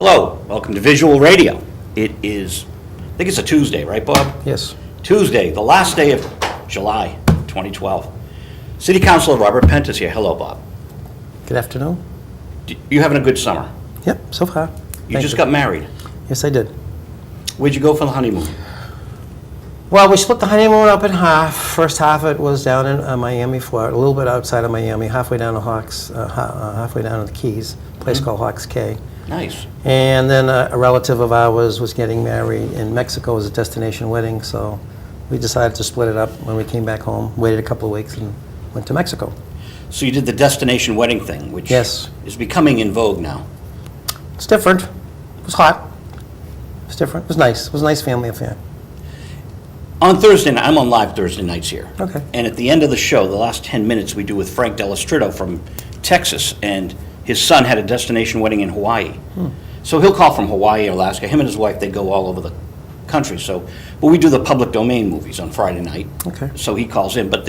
Hello, welcome to Visual Radio. It is, I think it's a Tuesday, right, Bob? Yes. Tuesday, the last day of July 2012. City Councilor Robert Penta is here. Hello, Bob. Good afternoon. You having a good summer? Yep, so far. You Thank just got married. Yes, I did. Where'd you go for the honeymoon? Well, we split the honeymoon up in half. First half of it was down in Miami, Florida, a little bit outside of Miami, halfway down to halfway down to the Keys, a place called Hawks Cay. Nice. And then a relative of ours was getting married in Mexico as a destination wedding, so we decided to split it up when we came back home, waited a couple of weeks, and went to Mexico. So you did the destination wedding thing, which Yes. is becoming in vogue now. It's different. It was hot. It was different. It was nice. It was a nice family affair. On Thursday night, I'm on live Thursday nights here. Okay. And at the end of the show, the last 10 minutes we do with Frank Delastrito from Texas, and his son had a destination wedding in Hawaii. So he'll call from Hawaii, Alaska. Him and his wife, they go all over the country. But we do the public domain movies on Friday night. Okay. So he calls in. But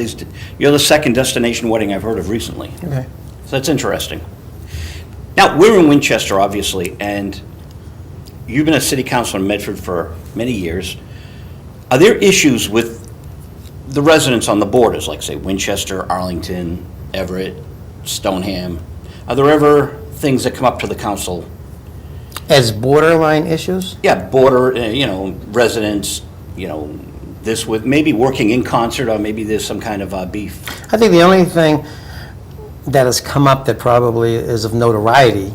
you're the second destination wedding I've heard of recently. Okay. So that's interesting. Now, we're in Winchester, obviously, and you've been a city councilor in Medford for many years. Are there issues with the residents on the borders, like, say, Winchester, Arlington, Everett, Stoneham? Are there ever things that come up to the council? As borderline issues? Yeah, border, residents, this with maybe working in concert, or maybe there's some kind of beef. I think the only thing that has come up that probably is of notoriety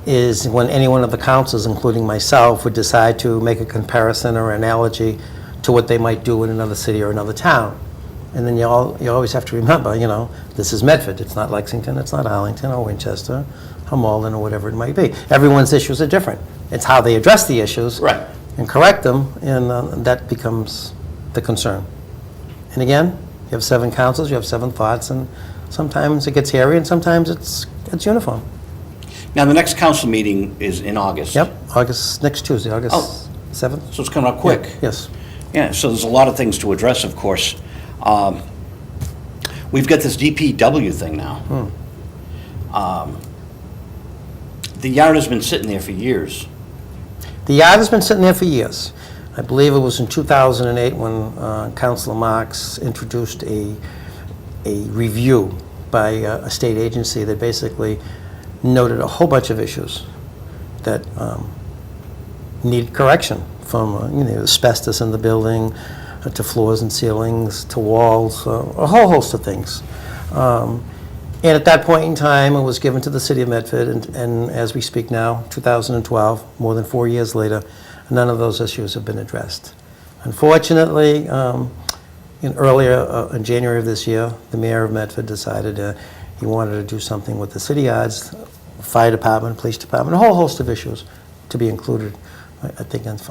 is when any one of the councils, including myself, would decide to make a comparison or analogy to what they might do in another city or another town. And then you always have to remember, this is Medford. It's not Lexington, it's not Arlington or Winchester or Malden or whatever it might be. Everyone's issues are different. It's how they address the issues Right. and correct them, and that becomes the concern. And again, you have 7 councils, you have 7 thoughts, and sometimes it gets hairy and sometimes it's uniform. Now, the next council meeting is in August. Yep, next Tuesday, August 7th. So it's coming up quick. Yeah, yes. Yeah, so there's a lot of things to address, of course. We've got this DPW thing now. The yard has been sitting there for years. The yard has been sitting there for years. I believe it was in 2008 when Councilor Marks introduced a review by a state agency that basically noted a whole bunch of issues that needed correction, from asbestos in the building to floors and ceilings to walls, a whole host of things. And at that point in time, it was given to the city of Medford, and as we speak now, 2012, more than 4 years later, none of those issues have been addressed. Unfortunately, earlier in January of this year, the mayor of Medford decided he wanted to do something with the city yards, fire department, police department, a whole host of issues to be included. I think, it's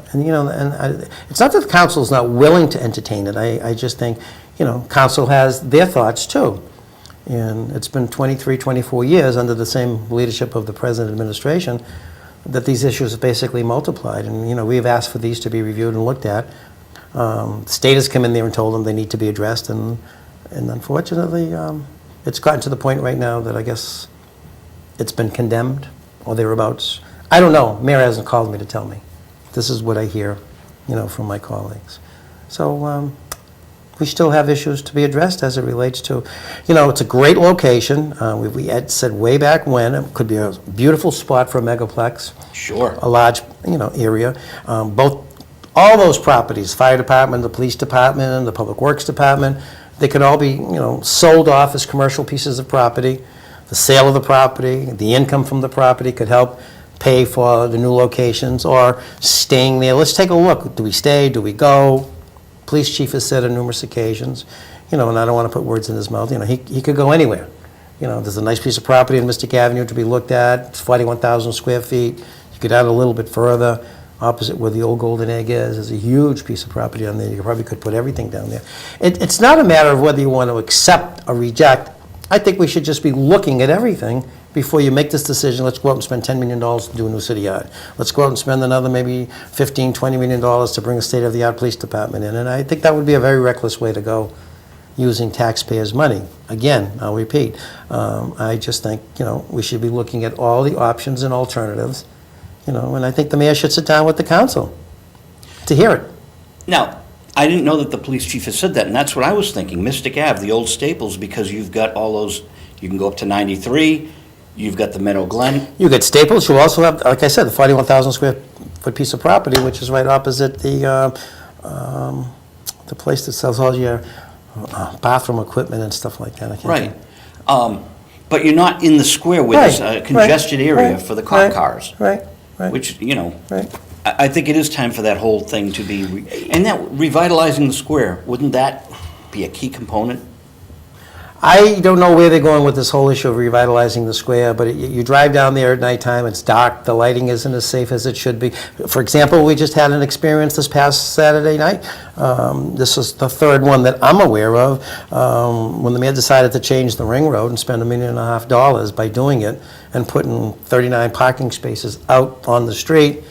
not that the council is not willing to entertain it. I just think, council has their thoughts too. And it's been 23, 24 years under the same leadership of the present administration that these issues have basically multiplied. And, we've asked for these to be reviewed and looked at. The state has come in there and told them they need to be addressed. And unfortunately, it's gotten to the point right now that I guess it's been condemned or thereabouts. I don't know. Mayor hasn't called me to tell me. This is what I hear, from my colleagues. So we still have issues to be addressed as it relates to, it's a great location. We had said way back when it could be a beautiful spot for a megaplex. Sure. A large, area. All those properties, fire department, the police department, and the public works department, they could all be, sold off as commercial pieces of property. The sale of the property, the income from the property could help pay for the new locations or staying there. Let's take a look. Do we stay? Do we go? Police chief has said on numerous occasions, and I don't want to put words in his mouth, he could go anywhere. There's a nice piece of property in Mystic Avenue to be looked at. It's 41,000 square feet. You could add a little bit further, opposite where the old Golden Egg is. There's a huge piece of property on there. You probably could put everything down there. It's not a matter of whether you want to accept or reject. I think we should just be looking at everything before you make this decision. Let's go out and spend $10 million to do a new city yard. Let's go out and spend another maybe $15, $20 million to bring a state-of-the-art police department in. And I think that would be a very reckless way to go using taxpayers' money. Again, I'll repeat, I just think, we should be looking at all the options and alternatives, and I think the mayor should sit down with the council to hear it. Now, I didn't know that the police chief had said that, and that's what I was thinking, Mystic Ave, the old Staples, because you've got all those, you can go up to 93, you've got the Meadow Glen. You get Staples, you also have, like I said, the 41,000 square foot piece of property, which is right opposite the place that sells all your bathroom equipment and stuff like that. I can't Right. think. But you're not in the square where there's a Right, congested right, area right, for the cop right, cars. Right, right. Which, Right. I think it is time for that whole thing to be, and that revitalizing the square, wouldn't that be a key component? I don't know where they're going with this whole issue of revitalizing the square, but you drive down there at nighttime, it's dark, the lighting isn't as safe as it should be. For example, we just had an experience this past Saturday night. This is the third one that I'm aware of, when the mayor decided to change the ring road and spend $1.5 million by doing it and putting 39 parking spaces out on the street.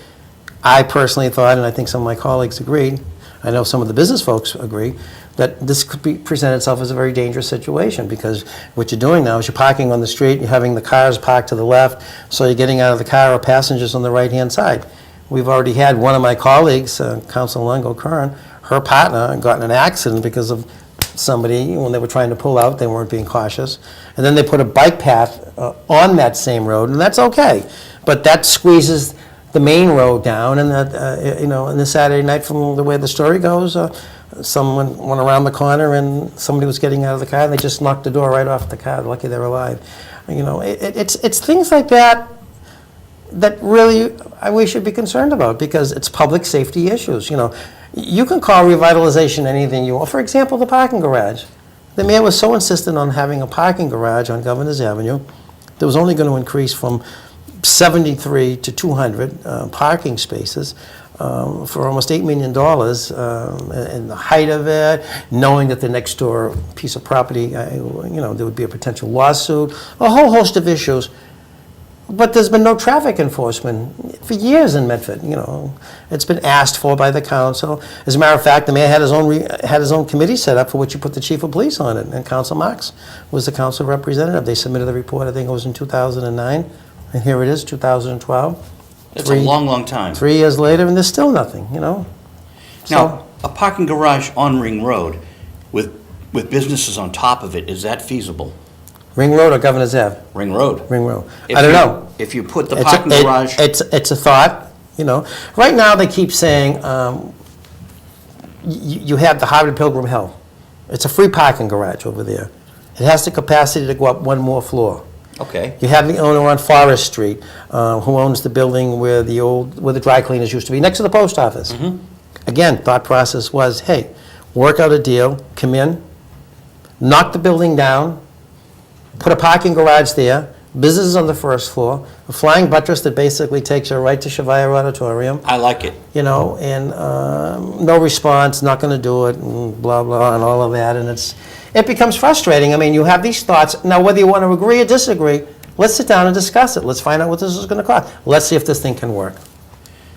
I personally thought, and I think some of my colleagues agreed, I know some of the business folks agree, that this could present itself as a very dangerous situation, because what you're doing now is you're parking on the street, you're having the cars parked to the left, so you're getting out of the car or passengers on the right-hand side. We've already had one of my colleagues, Councilor Longo Kern, her partner got in an accident because of somebody, when they were trying to pull out, they weren't being cautious. And then they put a bike path on that same road, and that's okay. But that squeezes the main road down, and that, and this Saturday night, from the way the story goes, someone went around the corner and somebody was getting out of the car, and they just knocked the door right off the car. Lucky they're alive. It's things like that that really we should be concerned about, because it's public safety issues. You can call revitalization anything you want. For example, the parking garage. The mayor was so insistent on having a parking garage on Governor's Avenue that was only going to increase from 73 to 200 parking spaces for almost $8 million, and the height of it, knowing that the next door piece of property, there would be a potential lawsuit, a whole host of issues. But there's been no traffic enforcement for years in Medford. It's been asked for by the council. As a matter of fact, the mayor had his own committee set up for which you put the chief of police on it, and Councilor Marks was the council representative. They submitted the report, I think it was in 2009. And here it is, 2012. It's a long, long time. 3 years later, and there's still nothing, Now, a parking garage on Ring Road with businesses on top of it, is that feasible? Ring Road or Governor's Ave? Ring Road. Ring Road. I don't know. If you put the parking garage... It's a thought, Right now, they keep saying, you have the Harvard Pilgrim Hill. It's a free parking garage over there. It has the capacity to go up one more floor. Okay. You have the owner on Forest Street, who owns the building where the dry cleaners used to be, next to the post office. Mm-hmm. Again, thought process was, hey, work out a deal, come in, knock the building down, put a parking garage there, businesses on the first floor, a flying buttress that basically takes you right to Chevalier Auditorium. I like it. And no response, not going to do it, and blah, blah, and all of that, and it becomes frustrating. I mean, you have these thoughts. Now, whether you want to agree or disagree, let's sit down and discuss it. Let's find out what this is going to cost. Let's see if this thing can work.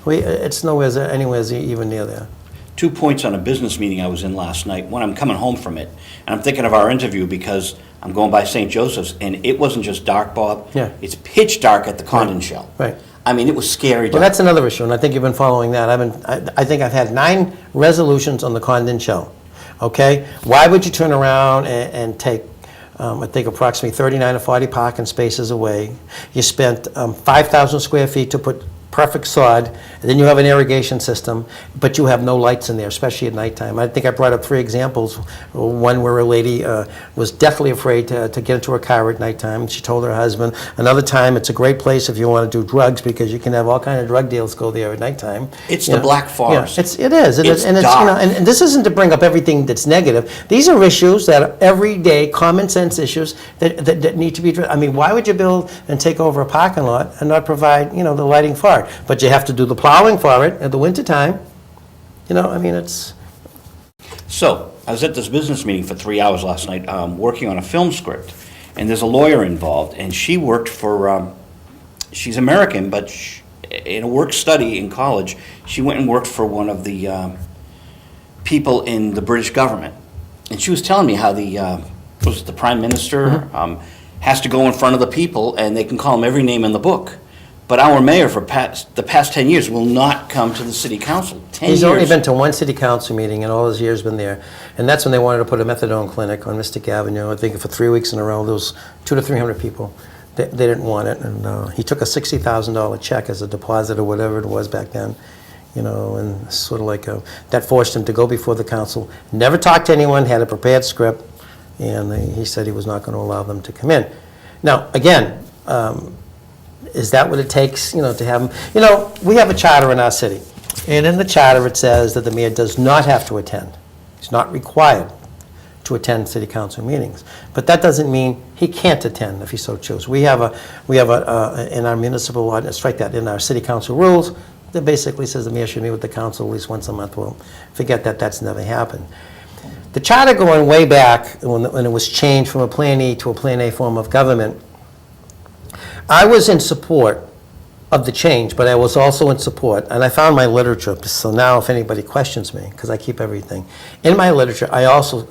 It's anywhere even near there. 2 points on a business meeting I was in last night. When I'm coming home from it, and I'm thinking of our interview because I'm going by St. Joseph's, and it wasn't just dark, Bob. Yeah. It's pitch dark at the Condon Shell. Right. I mean, it was scary Well, dark. that's another issue, and I think you've been following that. I think I've had 9 resolutions on the Condon Shell. Okay? Why would you turn around and take, I think, approximately 39 or 40 parking spaces away? You spent 5,000 square feet to put perfect sod, and then you have an irrigation system, but you have no lights in there, especially at nighttime. I think I brought up 3 examples. One where a lady was deathly afraid to get into her car at nighttime. She told her husband. Another time, it's a great place if you want to do drugs, because you can have all kind of drug deals go there at nighttime. It's the Black Forest. Yeah, it is. It's and dark. and this isn't to bring up everything that's negative. These are issues that are everyday, common sense issues that need to be addressed. I mean, why would you build and take over a parking lot and not provide, the lighting for it? But you have to do the plowing for it at the winter time. It's... So, I was at this business meeting for 3 hours last night, working on a film script, and there's a lawyer involved, and she worked for, she's American, but in a work study in college, she went and worked for one of the people in the British government. And she was telling me how was it the Prime Minister, has to go in front of the people, and they can call him every name in the book. But our mayor for the past 10 years will not come to the city council. 10 He's years. only been to one city council meeting in all his years been there, and that's when they wanted to put a methadone clinic on Mystic Avenue. I think for 3 weeks in a row, there was 200 to 300 people. They didn't want it, and he took a $60,000 check as a deposit or whatever it was back then, you know, and sort of like that forced him to go before the council, never talked to anyone, had a prepared script, and he said he was not going to allow them to come in. Now, again, is that what it takes, you know, to have them? You know, we have a charter in our city, and in the charter it says that the mayor does not have to attend. He's not required to attend city council meetings, but that doesn't mean he can't attend if he so chooses. We have in our municipal law, strike that, in our city council rules, that basically says the mayor should meet with the council at least once a month. Well, forget that, that's never happened. The charter going way back, when it was changed from a Plan E to a Plan A form of government, I was in support of the change, but I was also in support, and I found my literature, so now if anybody questions me, because I keep everything, in my literature, I also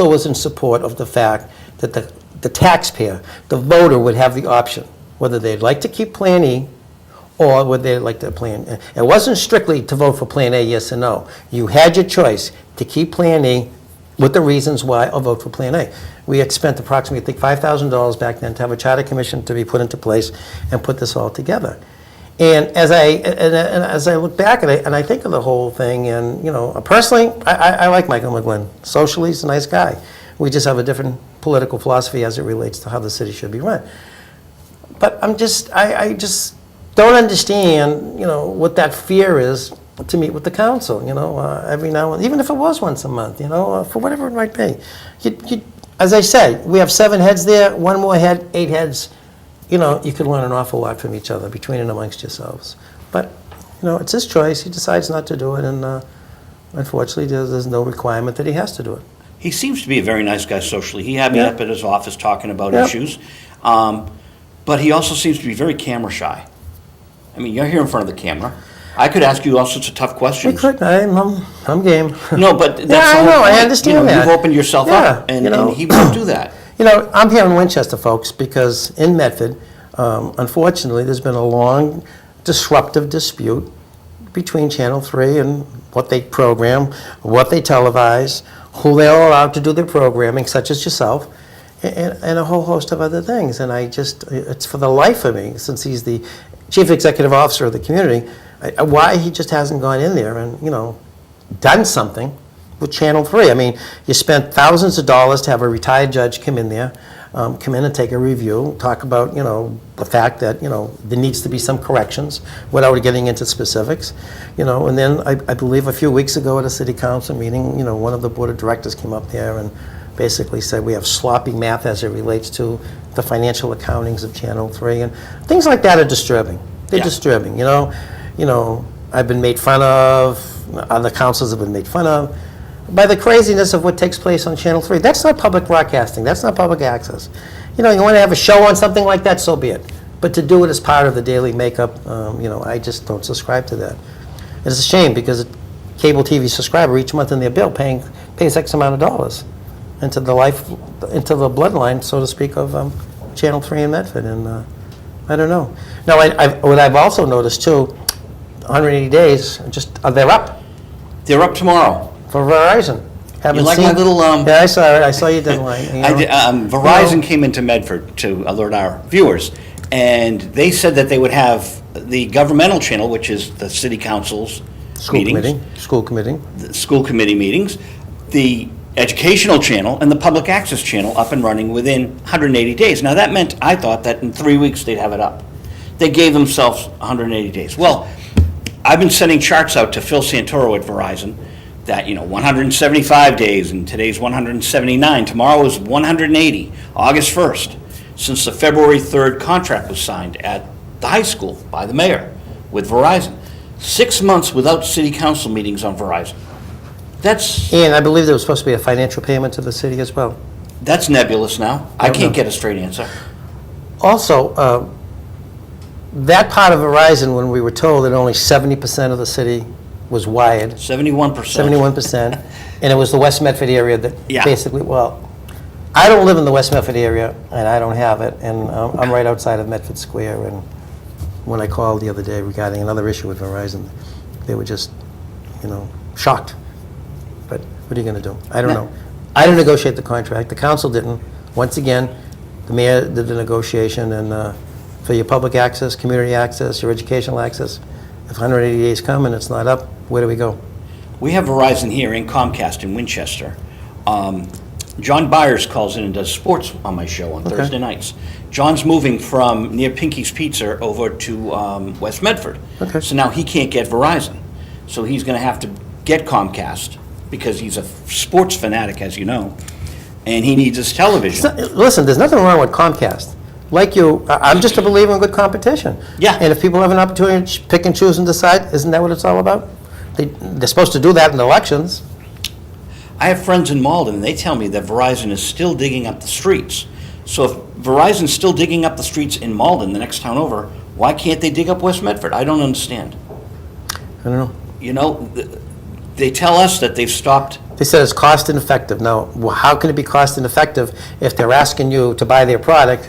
was in support of the fact that the taxpayer, the voter, would have the option, whether they'd like to keep Plan E or whether they'd like to Plan. It wasn't strictly to vote for Plan A, yes or no. You had your choice to keep Plan E with the reasons why, or vote for Plan A. We had spent approximately, I think, $5,000 back then to have a charter commission to be put into place and put this all together. And as I look back at it, and I think of the whole thing, and, you know, personally, I like Michael McGlynn. Socially, he's a nice guy. We just have a different political philosophy as it relates to how the city should be run. But I just don't understand, you know, what that fear is to meet with the council, you know, every now and, even if it was once a month, you know, for whatever it might be. As I said, we have 7 heads there, one more head, 8 heads. You know, you could learn an awful lot from each other, between and amongst yourselves. But, you know, it's his choice. He decides not to do it, and unfortunately, there's no requirement that he has to do it. He seems to be a very nice guy socially. He had me up at his office talking about Yep. issues. But he also seems to be very camera shy. I mean, you're here in front of the camera. I could ask you all sorts of tough We questions. could, I'm game. No, but that's Yeah, I the whole know, I point. understand You know, that. You've opened yourself up, Yeah, and, you know. and he won't do that. You know, I'm here in Winchester, folks, because in Medford, unfortunately, there's been a long disruptive dispute between Channel 3 and what they program, what they televise, who they're allowed to do their programming, such as yourself, and a whole host of other things. And it's for the life of me, since he's the chief executive officer of the community, why he just hasn't gone in there and, you know, done something with Channel 3. I mean, you spent thousands of dollars to have a retired judge come in there, come in and take a review, talk about, you know, the fact that, you know, there needs to be some corrections without getting into specifics, you know. And then I believe a few weeks ago at a city council meeting, you know, one of the board of directors came up there and basically said we have sloppy math as it relates to the financial accountings of Channel 3, and things like that are disturbing. They're disturbing, you know. You know, I've been made fun of, other councils have been made fun of, by the craziness of what takes place on Channel 3. That's not public broadcasting. That's not public access. You know, you want to have a show on something like that, so be it. But to do it as part of the daily makeup, you know, I just don't subscribe to that. It's a shame, because a cable TV subscriber each month in their bill pays X amount of dollars into the bloodline, so to speak, of Channel 3 in Medford. And I don't know. Now, what I've also noticed too, 180 days, they're up. They're up tomorrow. For Verizon. You like my little... Yeah, I saw it. I saw your deadline. You know? Verizon came into Medford to alert our viewers, and they said that they would have the governmental channel, which is the city council's meetings, School committee. the school committee meetings, the educational channel, and the public access channel up and running within 180 days. Now, that meant, I thought, that in 3 weeks they'd have it up. They gave themselves 180 days. Well, I've been sending charts out to Phil Santoro at Verizon that, you know, 175 days, and today's 179. Tomorrow is 180, August 1st, since the February 3rd contract was signed at the high school by the mayor with Verizon. 6 months without city council meetings on Verizon. And I believe there was supposed to be a financial payment to the city as well. That's nebulous now. I can't get a straight answer. Also, that part of Verizon, when we were told that only 70% of the city was wired, 71%. 71%, and it was the West Medford area that basically, well, I don't live in the West Medford area, and I don't have it, and I'm right outside of Medford Square, and when I called the other day regarding another issue with Verizon. They were just, shocked. But what are you going to do? I don't know. I didn't negotiate the contract. The council didn't. Once again, the mayor did the negotiation, and for your public access, community access, your educational access, if 180 days come and it's not up, where do we go? We have Verizon here and Comcast in Winchester. John Byers calls in and does sports on my show on Thursday nights. John's moving from near Pinky's Pizza over to West Medford. Okay. So now he can't get Verizon. So he's going to have to get Comcast because he's a sports fanatic, as you know, and he needs his television. Listen, there's nothing wrong with Comcast. Like you, I'm just a believer in good competition. Yeah. And if people have an opportunity to pick and choose and decide, isn't that what it's all about? They're supposed to do that in elections. I have friends in Malden, and they tell me that Verizon is still digging up the streets. So if Verizon's still digging up the streets in Malden, the next town over, why can't they dig up West Medford? I don't understand. I don't know. They tell us that they've stopped. They said it's cost ineffective. Now, how can it be cost ineffective if they're asking you to buy their product?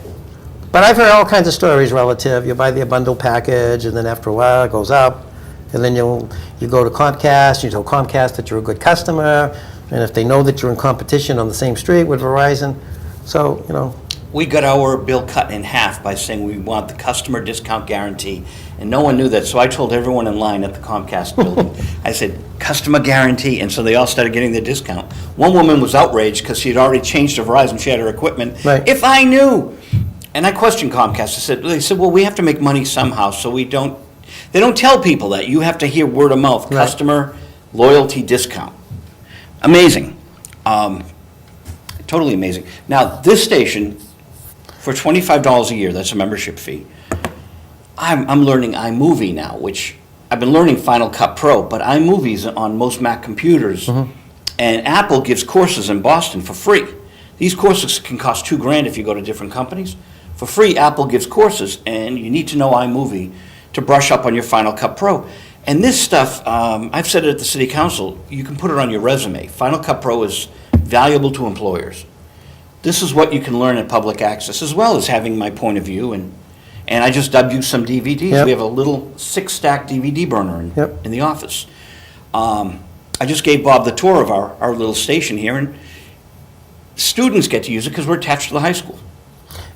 But I've heard all kinds of stories relative. You buy their bundle package, and then after a while it goes up, and then you go to Comcast, you tell Comcast that you're a good customer, and if they know that you're in competition on the same street with Verizon, so, We got our bill cut in half by saying we want the customer discount guarantee, and no one knew that, so I told everyone in line at the Comcast building, I said, customer guarantee, and so they all started getting their discount. One woman was outraged because she had already changed to Verizon, she had her equipment. Right. If I knew! And I questioned Comcast, they said, well, we have to make money somehow, so they don't tell people that, you have to hear word of mouth, Right. customer loyalty discount. Amazing. Totally amazing. Now, this station, for $25 a year, that's a membership fee, I'm learning iMovie now, which I've been learning Final Cut Pro, but iMovie's on most Mac computers, and Apple gives courses in Boston for free. These courses can cost $2,000 if you go to different companies. For free, Apple gives courses, and you need to know iMovie to brush up on your Final Cut Pro. And this stuff, I've said it at the City Council, you can put it on your resume. Final Cut Pro is valuable to employers. This is what you can learn at public access, as well as having my point of view. And I just dubbed you some DVDs. Yep. We have a little 6-stack DVD burner in the office. I just gave Bob the tour of our little station here, and students get to use it because we're attached to the high school.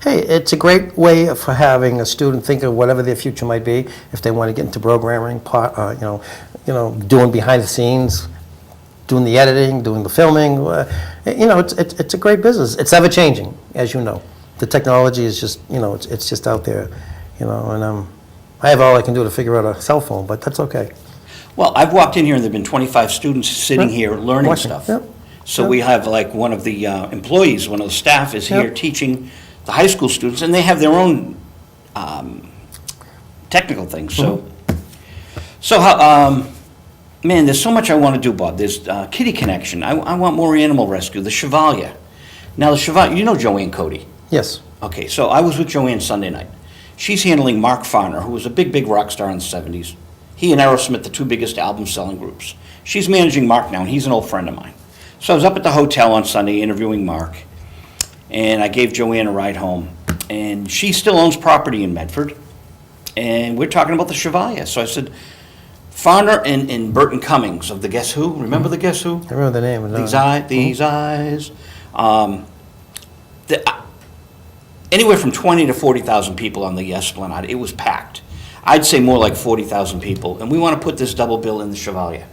hey, it's a great way for having a student think of whatever their future might be, if they want to get into programming, doing behind the scenes, doing the editing, doing the filming. It's a great business. It's ever changing, as you know. The technology is just, it's just out there, and I have all I can do to figure out a cell phone, but that's okay. Well, I've walked in here and there've been 25 students sitting here learning Watching, stuff. yep. So Yep. we have like one of the employees, one of the staff is here Yep. teaching the high school students, and they have their own technical things. So how, man, there's so much I want to do, Bob. There's Kitty Connection. I want more animal rescue. The Chevalier. Now the Chevalier, you know Joanne Cody. Yes. Okay, so I was with Joanne Sunday night. She's handling Mark Farner, who was a big, big rock star in the 70s. He and Aerosmith, the two biggest album-selling groups. She's managing Mark now, and he's an old friend of mine. So I was up at the hotel on Sunday interviewing Mark, and I gave Joanne a ride home. And she still owns property in Medford, and we're talking about the Chevalier. So I said, Farner and Burton Cummings of the Guess Who, remember the Guess Who? I remember the name. These eyes. Anywhere from 20 to 40,000 people on the Esplanade. It was packed. I'd say more like 40,000 people. And we want to put this double bill in the Chevalier.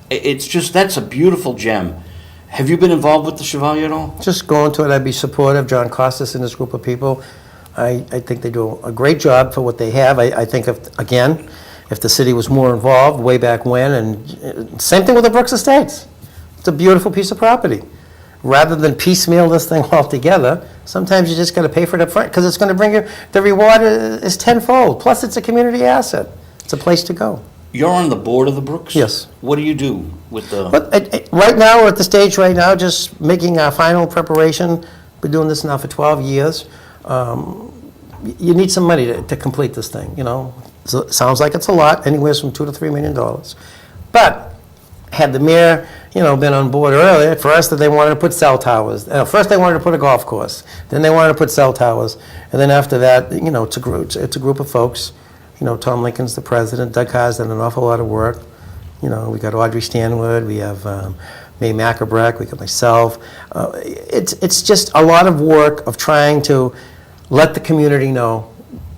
It's just, that's a beautiful gem. Have you been involved with the Chevalier at all? Just going to it, I'd be supportive. John Costas and his group of people, I think they do a great job for what they have. I think, if the city was more involved way back when, and same thing with the Brooks Estates. It's a beautiful piece of property. Rather than piecemeal this thing all together, sometimes you just got to pay for it up front, because it's going to bring you, the reward is tenfold. Plus, it's a community asset. It's a place to go. You're on the board of the Brooks? Yes. What do you do with the... But right now, we're at the stage right now, just making our final preparation. Been doing this now for 12 years. You need some money to complete this thing, So it sounds like it's a lot, anywhere from $2 to $3 million. But had the mayor, been on board earlier, for us, that they wanted to put cell towers. First, they wanted to put a golf course. Then they wanted to put cell towers. And then after that, it's a group of folks, Tom Lincoln's the president, Doug Haas done an awful lot of work. We got Audrey Stanwood, we have May McAbreck, we got myself. It's just a lot of work of trying to let the community know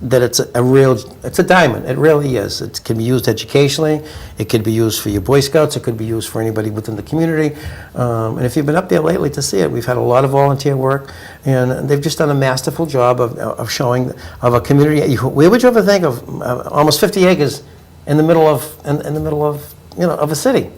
that it's a diamond. It really is. It can be used educationally. It could be used for your Boy Scouts. It could be used for anybody within the community. And if you've been up there lately to see it, we've had a lot of volunteer work, and they've just done a masterful job of showing of a community. Where would you ever think of almost 50 acres in the middle of of a city?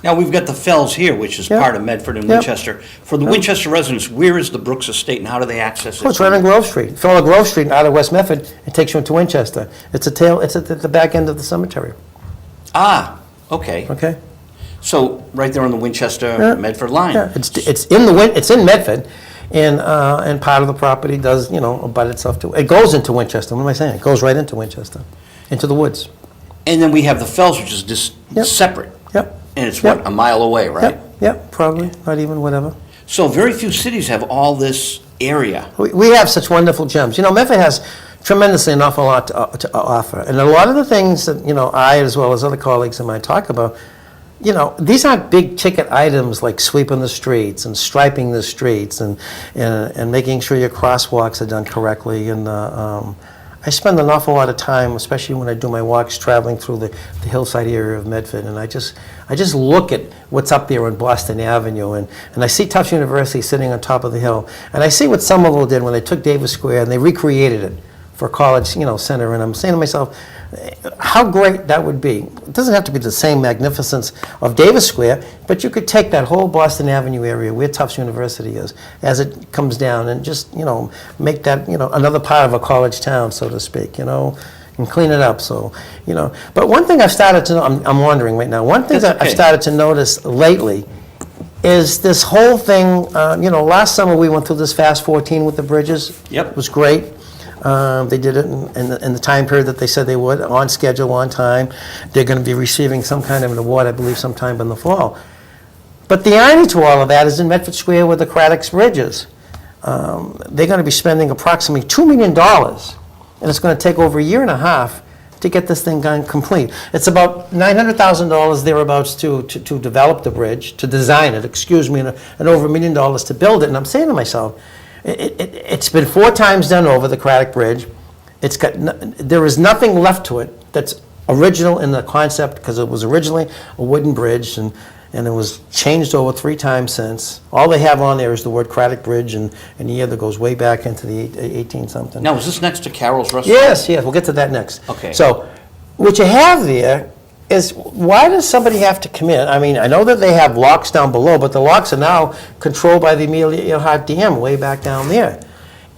Now, we've got the Fells here, which is Yep. part of Medford and Yep. Winchester. For the Winchester residents, where is the Brooks Estate and how do they access it? Oh, it's right on Grove Street. If you follow Grove Street out of West Medford, it takes you into Winchester. It's at the back end of the cemetery. Ah, okay. Okay. So, right there on the Winchester-Medford line. Yeah, it's in Medford, and part of the property does abut itself to. It goes into Winchester. What am I saying? It goes right into Winchester, into the woods. And then we have the Fells, which is just Yep. separate. Yep. And it's Yep. a mile away, right? Yep. Probably not even whatever. So very few cities have all this area. We have such wonderful gems. Medford has tremendously an awful lot to offer, and a lot of the things that I, as well as other colleagues of mine, talk about. These aren't big ticket items like sweeping the streets and striping the streets and making sure your crosswalks are done correctly. And I spend an awful lot of time, especially when I do my walks, traveling through the hillside area of Medford, and I just look at what's up there on Boston Avenue, and I see Tufts University sitting on top of the hill, and I see what Somerville did when they took Davis Square and they recreated it for a college, center, and I'm saying to myself, how great that would be. It doesn't have to be the same magnificence of Davis Square, but you could take that whole Boston Avenue area where Tufts University is, as it comes down, and just, make that, another part of a college town, so to speak, and clean it up, so, But one thing I've started to, I'm wandering right now, one thing That's that I've okay. started to notice lately is this whole thing, last summer we went through this Fast 14 with the bridges. Yep. It was great. They did it in the time period that they said they would, on schedule, on time. They're going to be receiving some kind of an award, I believe, sometime in the fall. But the irony to all of that is in Medford Square with the Craddock's Bridges. They're going to be spending approximately $2 million, and it's going to take over a year and a half to get this thing done complete. It's about $900,000 thereabouts to develop the bridge, to design it, and over $1 million to build it. And I'm saying to myself, it's been 4 times done over, the Craddock Bridge. There is nothing left to it that's original in the concept, because it was originally a wooden bridge, and it was changed over 3 times since. All they have on there is the word Craddock Bridge, and a year that goes way back into the 18-something. Now, is this next to Carol's Restaurant? Yes, we'll get to that next. Okay. So, what you have there is, why does somebody have to come in? I mean, I know that they have locks down below, but the locks are now controlled by the Amelia Earhart Dam way back down there.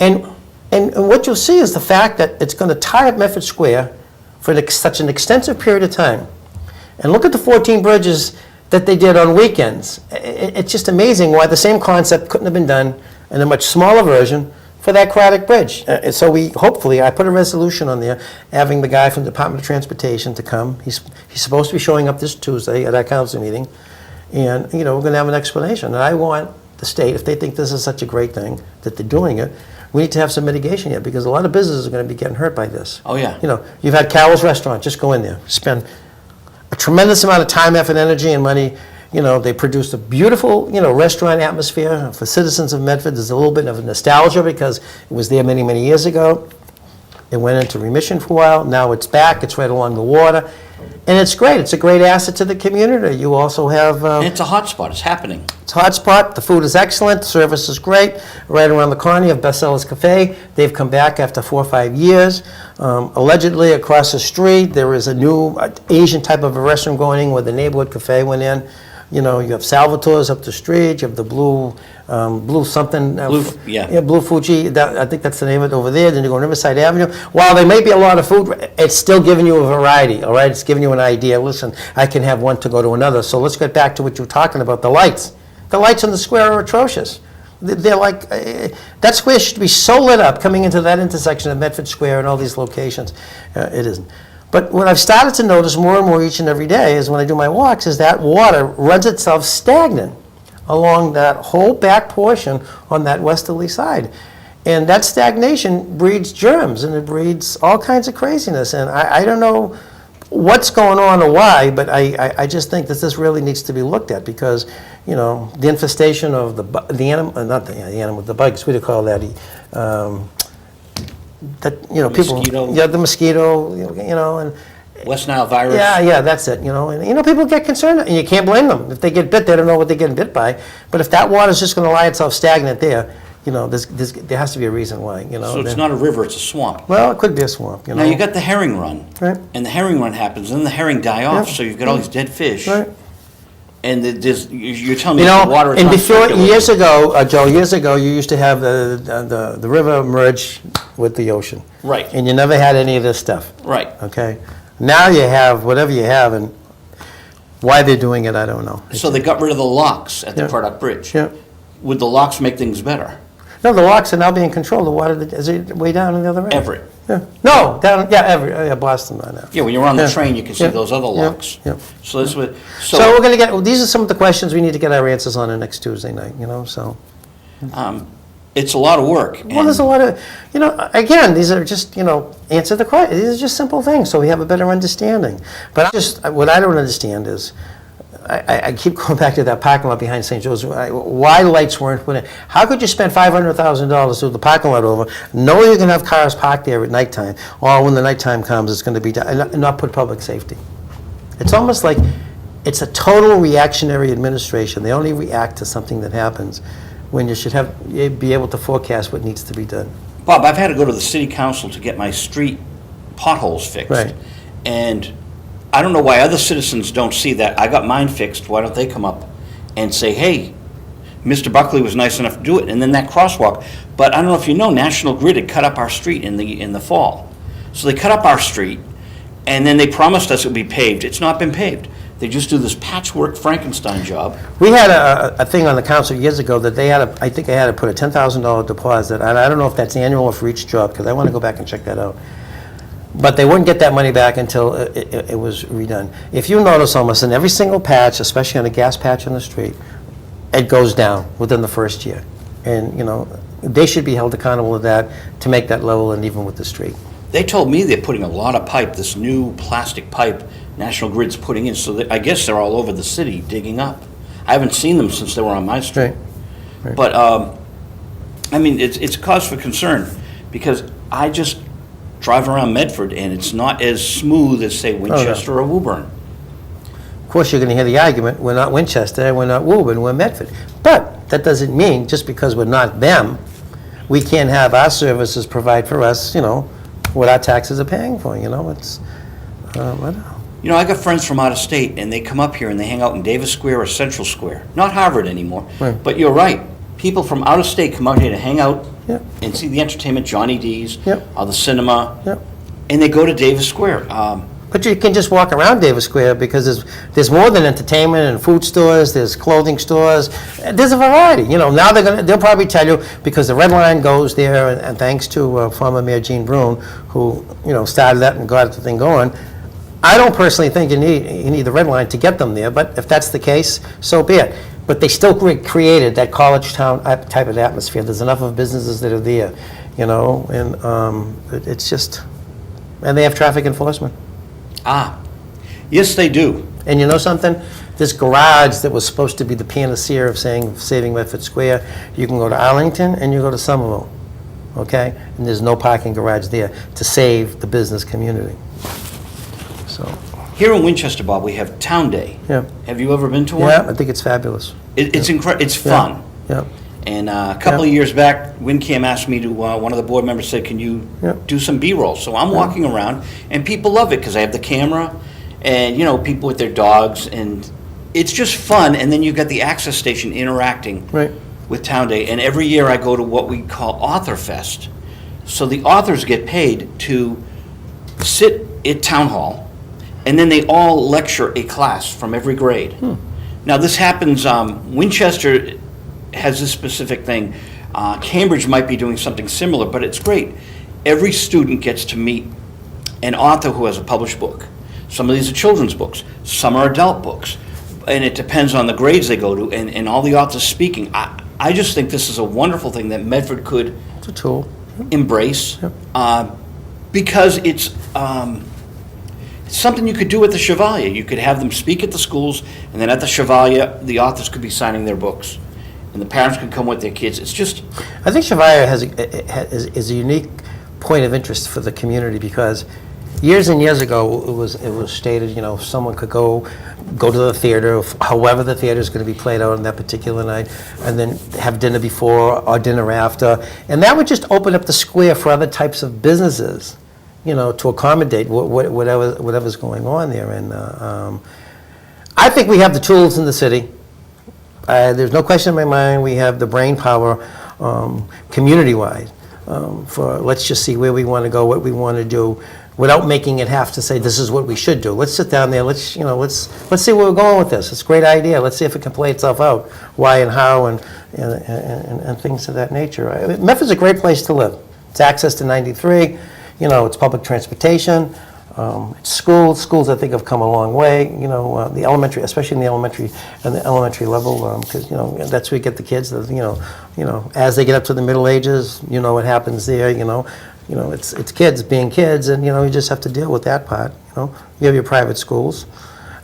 And what you'll see is the fact that it's going to tie up Medford Square for such an extensive period of time. And look at the 14 bridges that they did on weekends. It's just amazing why the same concept couldn't have been done in a much smaller version for that Craddock Bridge. So I put a resolution on there, having the guy from the Department of Transportation to come. He's supposed to be showing up this Tuesday at our council meeting, and we're going to have an explanation. And I want the state, if they think this is such a great thing that they're doing it, we need to have some mitigation here, because a lot of businesses are going to be getting hurt by this. Oh, yeah. You've had Carol's Restaurant, just go in there, spend a tremendous amount of time, effort, energy, and money. They produced a beautiful, restaurant atmosphere for citizens of Medford. There's a little bit of nostalgia because it was there many, many years ago. It went into remission for a while. Now it's back. It's right along the water. And it's great. It's a great asset to the community. You also have... And it's a hot spot. It's happening. It's a hot spot. The food is excellent. The service is great. Right around the corner, you have Bestsellers Cafe. They've come back after 4 or 5 years. Allegedly, across the street, there is a new Asian type of a restaurant going in where the neighborhood cafe went in. You have Salvatore's up the street. You have the Blue something. Blue Fuji. I think that's the name of it over there. Then you go on Riverside Avenue. While there may be a lot of food, it's still giving you a variety, all right? It's giving you an idea. Listen, I can have one to go to another. So let's get back to what you were talking about, the lights. The lights on the square are atrocious. They're like, that square should be so lit up coming into that intersection of Medford Square and all these locations. It isn't. But what I've started to notice more and more each and every day is when I do my walks is that water runs itself stagnant along that whole back portion on that westerly side. And that stagnation breeds germs, and it breeds all kinds of craziness. And I don't know what's going on or why, but I just think that this really needs to be looked at, because, the infestation of the animal, not the animal, the bugs, what do you call that? People. Mosquito. Yeah, the mosquito, and. West Nile virus. Yeah, that's it, and, people get concerned, and you can't blame them. If they get bit, they don't know what they're getting bit by. But if that water's just gonna lie itself stagnant there, there has to be a reason why, So it's not a river, it's a swamp. Well, it could be a swamp, Now, you got the herring run. Right. And the herring run happens, then the herring die off, Yeah. so you've got all these dead fish. Right. And you're telling me the water is and not before, circulating. years ago, you used to have the river merge with the ocean. Right. And you never had any of this stuff, Right. okay? Now you have whatever you have, and why they're doing it, I don't know. So they got rid of the locks at the Yeah. Purdock Bridge. Yeah. Would the locks make things better? No, the locks are now being controlled. The water is way down in the other end. Everett. Yeah. No, down, Boston right now. Yeah, when you're on the Yeah. train, you can see Yeah. those other Yeah. locks. Yeah. So that's what, So we're gonna these are some of the questions we need to get our answers on the next Tuesday night, so. it's a lot of work. Well, there's a lot of, again, these are just, answer the question. These are just simple things, so we have a better understanding. But what I don't understand is, I keep going back to that parking lot behind St. Joe's. Why lights weren't put in? How could you spend $500,000 to do the parking lot over, know you're going to have cars parked there at nighttime, or when the nighttime comes, it's going to be done, and not put public safety? It's almost like it's a total reactionary administration. They only react to something that happens when you should be able to forecast what needs to be done. Bob, I've had to go to the city council to get my street potholes fixed. Right. And I don't know why other citizens don't see that. I got mine fixed, why don't they come up and say, hey, Mr. Buckley was nice enough to do it, and then that crosswalk. But I don't know if you know, National Grid had cut up our street in the fall. So they cut up our street, and then they promised us it would be paved. It's not been paved. They just do this patchwork Frankenstein job. We had a thing on the council years ago that I think they had to put a $10,000 deposit, and I don't know if that's annual or for each job, because I want to go back and check that out. But they wouldn't get that money back until it was redone. If you notice, almost in every single patch, especially on a gas patch on the street, it goes down within the first year. And, they should be held accountable to that, to make that level, and even with the street. They told me they're putting a lot of pipe, this new plastic pipe National Grid's putting in, so that, I guess they're all over the city digging up. I haven't seen them since they were on my street. Right. But, it's a cause for concern, because I just drive around Medford, and it's not as smooth as, say, Winchester or Woburn. Of course, you're going to hear the argument, we're not Winchester, we're not Woburn, we're Medford. But that doesn't mean, just because we're not them, we can't have our services provide for us, what our taxes are paying for, it's, I don't know. I got friends from out of state, and they come up here and they hang out in Davis Square or Central Square. Not Harvard anymore. Right. But you're right. People from out of state come out here to hang out Yep. and see the entertainment, Johnny D's, Yep. or the cinema, Yep. and they go to Davis Square. But you can just walk around Davis Square, because there's more than entertainment and food stores, there's clothing stores, there's a variety. Now they'll probably tell you, because the Red Line goes there, and thanks to former Mayor Gene Brune, who, started that and got the thing going. I don't personally think you need the Red Line to get them there, but if that's the case, so be it. But they still created that college town type of atmosphere. There's enough of businesses that are there, and it's just, and they have traffic enforcement. Yes, they do. And you know something? This garage that was supposed to be the panacea of saving Medford Square, you can go to Arlington and you go to Somerville, okay? And there's no parking garage there to save the business community. So, Here in Winchester, Bob, we have Town Day. yeah. Have you ever been to one? Yeah, I think it's fabulous. It's incredible. It's Yeah. fun. Yeah. And a couple of years back, WinCAM asked me to, one of the board members said, can you Yeah. do some B-roll? So I'm walking around, and people love it, because I have the camera, and, people with their dogs, and it's just fun. And then you've got the access station interacting Right. with Town Day. And every year I go to what we call Author Fest. So the authors get paid to sit at Town Hall, and then they all lecture a class from every grade. Now, this happens, Winchester has this specific thing. Cambridge might be doing something similar, but it's great. Every student gets to meet an author who has a published book. Some of these are children's books, some are adult books, and it depends on the grades they go to, and all the authors speaking. I just think this is a wonderful thing that Medford could It's a tool. embrace, Yep. because it's something you could do at the Chevalier. You could have them speak at the schools, and then at the Chevalier, the authors could be signing their books, and the parents could come with their kids. It's just, I think Chevalier is a unique point of interest for the community, because years and years ago, it was stated, someone could go to the theater, however the theater is going to be played out on that particular night, and then have dinner before or dinner after, and that would just open up the square for other types of businesses, to accommodate whatever's going on there. And I think we have the tools in the city. There's no question in my mind we have the brain power, community-wide, for let's just see where we want to go, what we want to do, without making it have to say this is what we should do. Let's sit down there. Let's see where we're going with this. It's a great idea. Let's see if it can play itself out. Why and how and things of that nature. Medford's a great place to live. It's access to 93. It's public transportation. It's schools. Schools, I think, have come a long way. The elementary, especially in the elementary level, because that's where you get the kids. As they get up to the Middle Ages, what happens there. It's kids being kids, and you just have to deal with that part. You have your private schools,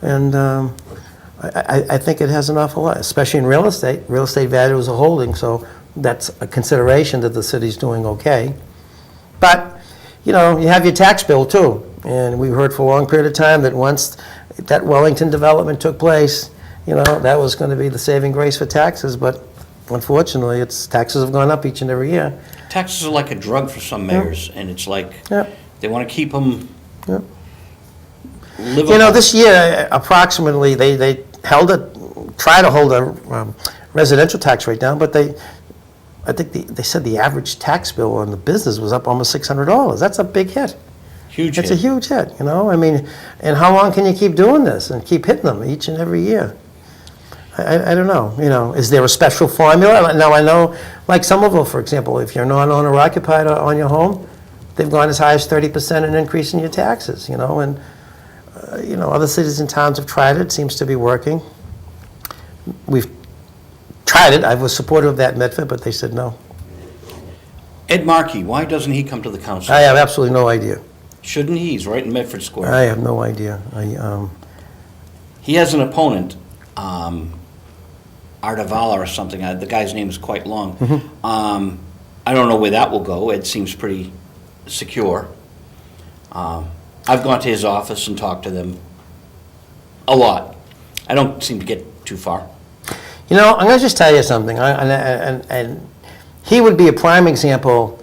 and I think it has an awful lot, especially in real estate. Real estate value is a holding, so that's a consideration that the city's doing okay. But you have your tax bill too, and we heard for a long period of time that once that Wellington development took place, that was going to be the saving grace for taxes. But unfortunately, taxes have gone up each and every year. taxes are like a drug for some mayors, and it's like, they want to keep them livable. This year, approximately, they try to hold a residential tax rate down, but I think they said the average tax bill on the business was up almost $600. That's a big hit. Huge It's hit. a huge hit, and how long can you keep doing this and keep hitting them each and every year? I don't know, is there a special formula? Now, I know, like Somerville, for example, if you're non-owner occupied on your home, they've gone as high as 30% in increase in your taxes, and other cities and towns have tried it, seems to be working. We've tried it, I was supportive of that in Medford, but they said no. Ed Markey, why doesn't he come to the council? I have absolutely no idea. Shouldn't he? He's right in Medford Square. I have no idea. He has an opponent, Ardavala or something. The guy's name is quite long. I don't know where that will go. It seems pretty secure. I've gone to his office and talked to them a lot. I don't seem to get too far. I'm going to just tell you something, and he would be a prime example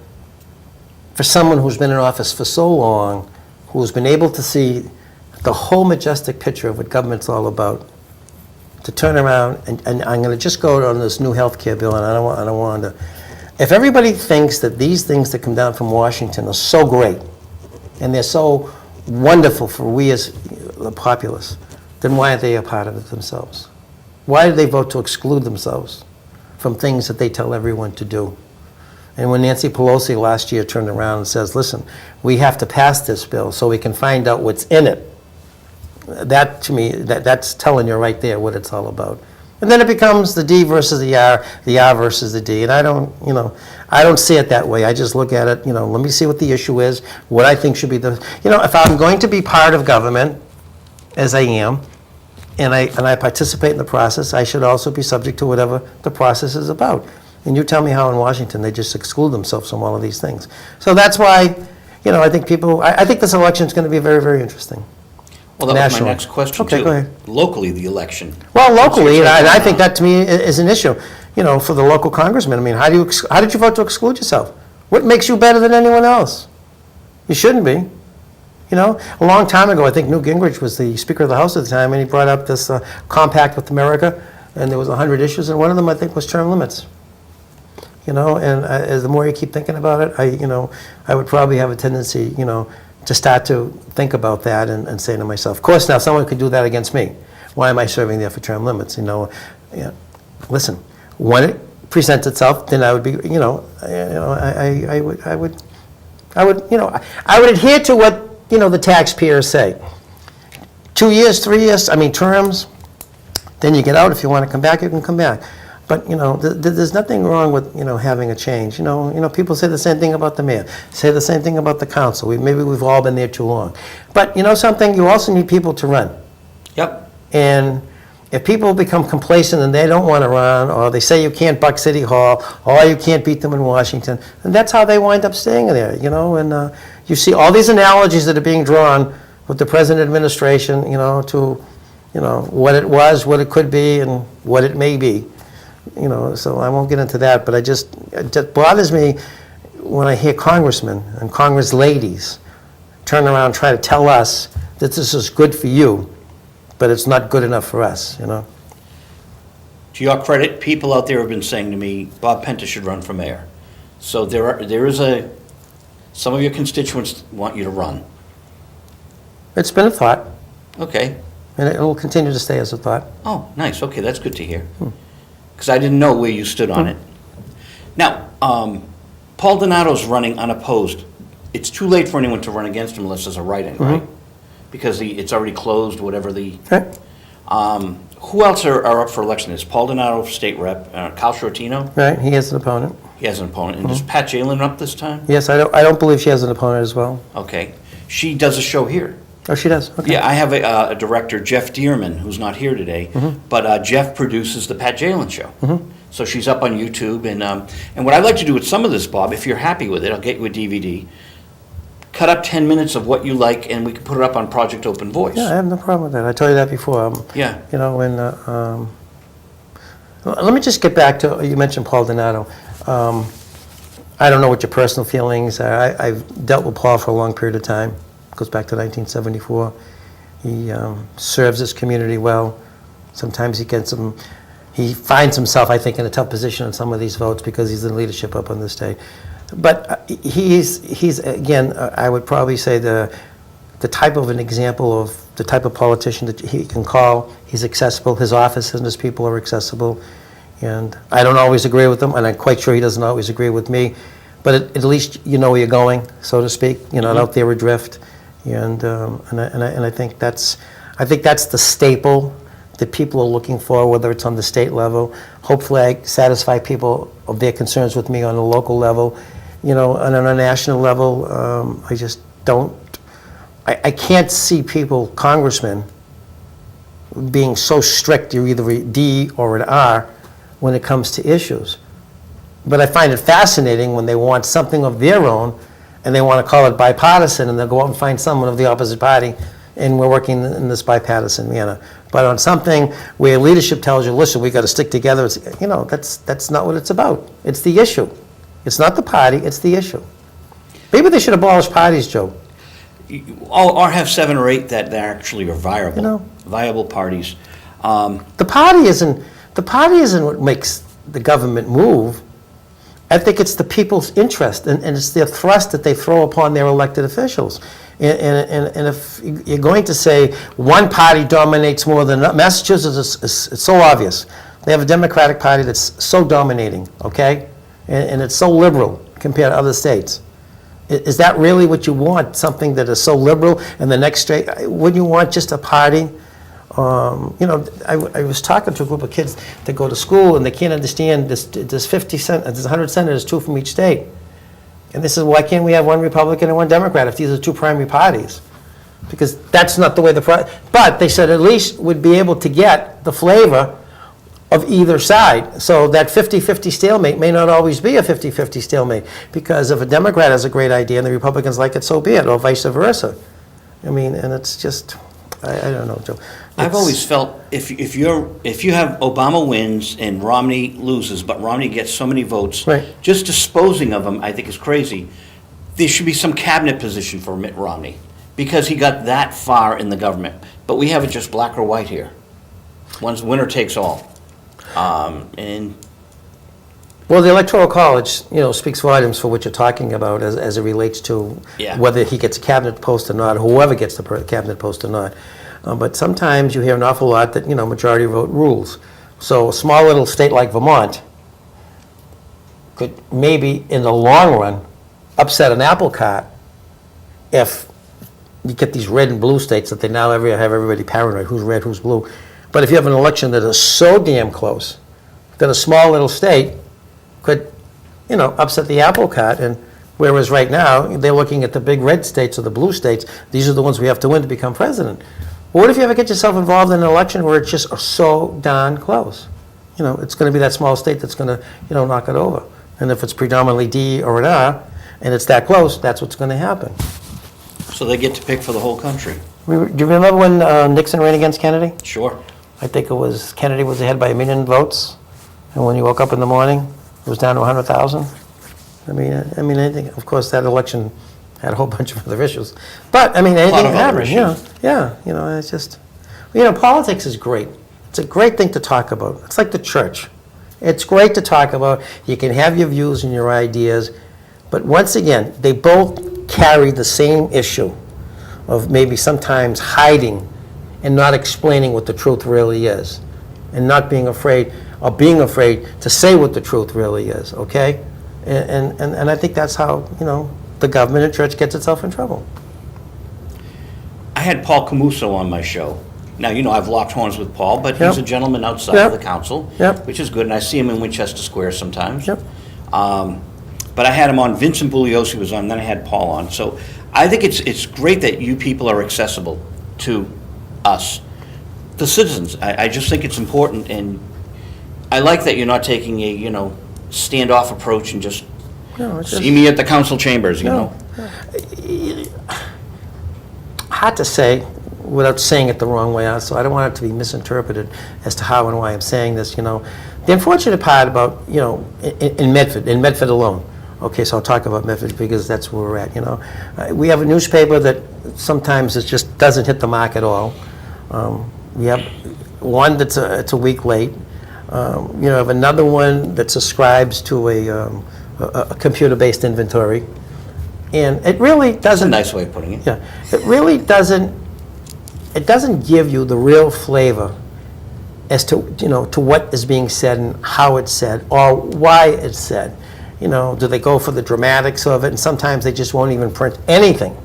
for someone who's been in office for so long, who's been able to see the whole majestic picture of what government's all about, to turn around, and I'm going to just go on this new health care bill, and I don't want to. If everybody thinks that these things that come down from Washington are so great, and they're so wonderful for we as the populace, then why aren't they a part of it themselves? Why do they vote to exclude themselves from things that they tell everyone to do? And when Nancy Pelosi last year turned around and says, listen, we have to pass this bill so we can find out what's in it, that to me, that's telling you right there what it's all about. And then it becomes the D versus the R versus the D. And I don't see it that way. I just look at it, let me see what the issue is, what I think should be if I'm going to be part of government, as I am, and I participate in the process, I should also be subject to whatever the process is about. And you tell me how in Washington they just exclude themselves from all of these things. So that's why, I think I think this election is going to be very, very interesting. Well, that was Nationally. my next question, Okay, too. go ahead. Locally, the election. Well, locally, and I think that to me is an issue, for the local congressman. I mean, how did you vote to exclude yourself? What makes you better than anyone else? You shouldn't be. A long time ago, I think Newt Gingrich was the Speaker of the House at the time, and he brought up this compact with America, and there was 100 issues, and one of them, I think, was term limits. And as the more you keep thinking about it, I would probably have a tendency, to start to think about that and say to myself, of course, now someone could do that against me. Why am I serving there for term limits? Listen, when it presents itself, then I would be, I would adhere to what, the taxpayers say. 2 years, 3 years, terms, then you get out. If you want to come back, you can come back. But, there's nothing wrong with, having a change. People say the same thing about the mayor, say the same thing about the council. Maybe we've all been there too long. But something, you also need people to run. Yep. And if people become complacent and they don't want to run, or they say you can't buck City Hall, or you can't beat them in Washington, and that's how they wind up staying there, and you see all these analogies that are being drawn with the present administration, to, what it was, what it could be, and what it may be. So I won't get into that, but it just bothers me when I hear congressmen and congress ladies turn around and try to tell us that this is good for you, but it's not good enough for us, To your credit, people out there have been saying to me, Bob Penta should run for mayor. So some of your constituents want you to run. It's been a thought, Okay. and it will continue to stay as a thought. Oh, nice. Okay, that's good to hear. Because I didn't know where you stood on it. Now, Paul Donato's running unopposed. It's too late for anyone to run against him unless there's a write-in, right? Because it's already closed, whatever the... Okay. Who else are up for election? Is Paul Donato state rep, Cal Shortino? Right, he has an opponent. He has an opponent. And is Pat Jalen up this time? Yes, I don't believe she has an opponent as well. Okay. She does a show here. Oh, she does? Okay. Yeah, I have a director, Jeff Dearman, who's not here today, but Jeff produces the Pat Jalen show. So she's up on YouTube, and what I'd like to do with some of this, Bob, if you're happy with it, I'll get you a DVD, cut up 10 minutes of what you like, and we can put it up on Project Open Voice. Yeah, I have no problem with that. I told you that before. Yeah. Let me just get back to, you mentioned Paul Donato. I don't know what your personal feelings are. I've dealt with Paul for a long period of time. Goes back to 1974. He serves his community well. Sometimes he finds himself, I think, in a tough position on some of these votes because he's in leadership up on the state. But he's again, I would probably say the type of an example of the type of politician that he can call. He's accessible. His office and his people are accessible. And I don't always agree with him, and I'm quite sure he doesn't always agree with me. But at least you know where you're going, so to speak. You're not out there adrift. And I think that's the staple that people are looking for, whether it's on the state level. Hopefully, I satisfy people of their concerns with me on a local level. On a national level, I just don't. I can't see people, congressmen, being so strict. You're either a D or an R when it comes to issues. But I find it fascinating when they want something of their own and they want to call it bipartisan, and they'll go out and find someone of the opposite party, and we're working in this bipartisan manner. But on something where leadership tells you, listen, we got to stick together, that's not what it's about. It's the issue. It's not the party, it's the issue. Maybe they should abolish parties, Joe. Or have 7 or 8 that actually are viable, viable parties. The party isn't what makes the government move. I think it's the people's interest, and it's their thrust that they throw upon their elected officials. And if you're going to say one party dominates more than another, Massachusetts is so obvious. They have a Democratic Party that's so dominating, okay? And it's so liberal compared to other states. Is that really what you want, something that is so liberal, and the next state, wouldn't you want just a party? I was talking to a group of kids that go to school and they can't understand there's 100 senators, 2 from each state. And they said, why can't we have 1 Republican and 1 Democrat if these are 2 primary parties? Because that's not the way but they said at least we'd be able to get the flavor of either side. So that 50-50 stalemate may not always be a 50-50 stalemate, because if a Democrat has a great idea and the Republicans like it, so be it, or vice versa. I mean, and it's just, I don't know, Joe. I've always felt if you have Obama wins and Romney loses, but Romney gets so many votes, right, just disposing of him, I think, is crazy. There should be some cabinet position for Mitt Romney because he got that far in the government. But we have it just black or white here. One's winner takes all. Well, the Electoral College, speaks volumes for what you're talking about as it relates to whether he gets a cabinet post or not, or whoever gets the cabinet post or not. But sometimes you hear an awful lot that, majority vote rules. So a small little state like Vermont could maybe, in the long run, upset an apple cart if you get these red and blue states that they now have everybody paranoid, who's red, who's blue. But if you have an election that is so damn close, that a small little state could, upset the apple cart, and whereas right now, they're looking at the big red states or the blue states, these are the ones we have to win to become president. But what if you ever get yourself involved in an election where it's just so darn close? It's going to be that small state that's going to, knock it over. And if it's predominantly D or an R, and it's that close, that's what's going to happen. So they get to pick for the whole country. Do you remember when Nixon ran against Kennedy? Sure. I think it was, Kennedy was ahead by 1 million votes, and when you woke up in the morning, it was down to 100,000. I think, of course, that election had a whole bunch of other issues. But, anything of other happened, issues. it's just, politics is great. It's a great thing to talk about. It's like the church. It's great to talk about. You can have your views and your ideas, but once again, they both carry the same issue of maybe sometimes hiding and not explaining what the truth really is, and not being afraid, or being afraid to say what the truth really is, okay? And I think that's how, the government and church gets itself in trouble. I had Paul Camuso on my show. Now, I've locked horns with Paul, but Yep. he's a gentleman outside Yep. of the council, Yep. which is good, and I see him in Winchester Square sometimes. Yep. But I had him on, Vincent Bugliosi was on, then I had Paul on. So I think it's great that you people are accessible to us, the citizens. I just think it's important, and I like that you're not taking a, standoff approach and just No, it's see me at the council chambers, No. Hard to say without saying it the wrong way, so I don't want it to be misinterpreted as to how and why I'm saying this, The unfortunate part about, in Medford alone, okay, so I'll talk about Medford because that's where we're at, we have a newspaper that sometimes it just doesn't hit the mark at all. We have one that's it's a week late. You have another one that subscribes to a computer-based inventory, and it really That's a doesn't. nice way of putting it. Yeah, it really doesn't. It doesn't give you the real flavor as to to what is being said and how it's said or why it's said. Do they go for the dramatics of it? And sometimes they just won't even print anything,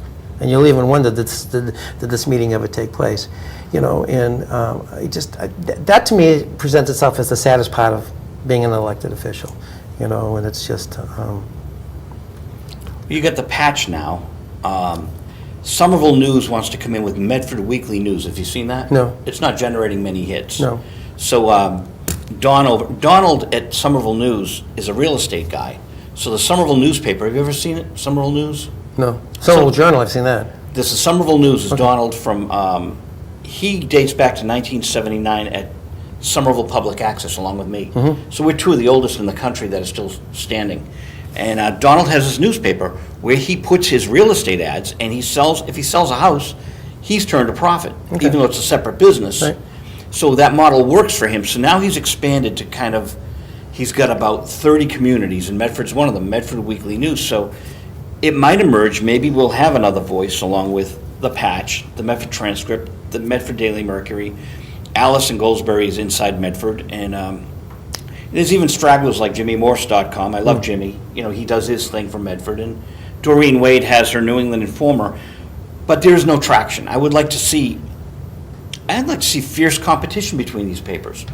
and you'll even wonder did this meeting ever take place? That to me presents itself as the saddest part of being an elected official. And it's just. You got the patch now. Somerville News wants to come in with Medford Weekly News. Have you seen that? No. It's not generating many hits. No. So Donald at Somerville News is a real estate guy. So the Somerville newspaper, have you ever seen it, Somerville News? No. Somerville Journal, I've seen that. This is Somerville News, is Donald from, he dates back to 1979 at Somerville Public Access along with me. Mm-hmm. So we're two of the oldest in the country that are still standing. And Donald has his newspaper where he puts his real estate ads, and if he sells a house, he's turned a profit, Okay. even though it's a separate business. Right. So that model works for him. So now he's expanded to he's got about 30 communities, and Medford's one of them, Medford Weekly News. So it might emerge, maybe we'll have another voice along with the Patch, the Medford Transcript, the Medford Daily Mercury, Alice and Goldsberry's Inside Medford, and there's even stragglers like JimmyMorse.com. I love Jimmy. He does his thing from Medford, and Doreen Wade has her New England Informer. But there's no traction. I'd like to see fierce competition between these papers.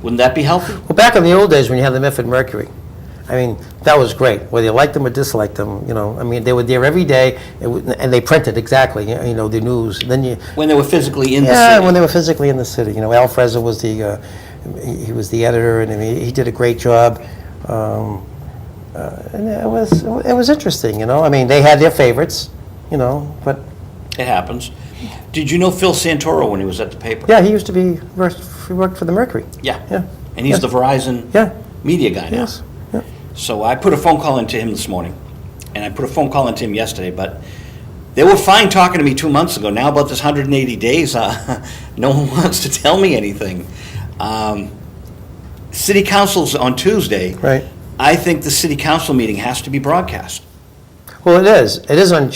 Wouldn't that be healthy? Well, back in the old days when you had the Medford Mercury, that was great. Whether you liked them or disliked them, they were there every day, and they printed exactly, the news. Then When they were physically in the yeah, city. when they were physically in the city. Al Frezza was he was the editor, and he did a great job. And it was interesting, They had their favorites, but It happens. Did you know Phil Santoro when he was at the paper? yeah, he used to he worked for the Mercury. Yeah. Yeah. And he's Yeah. the Verizon Yeah. media guy now. Yes. Yeah. So I put a phone call into him this morning, and I put a phone call into him yesterday, but they were fine talking to me 2 months ago. Now about this 180 days, no one wants to tell me anything. City council's on Tuesday. Right. I think the city council meeting has to be broadcast. Well, it is. It is on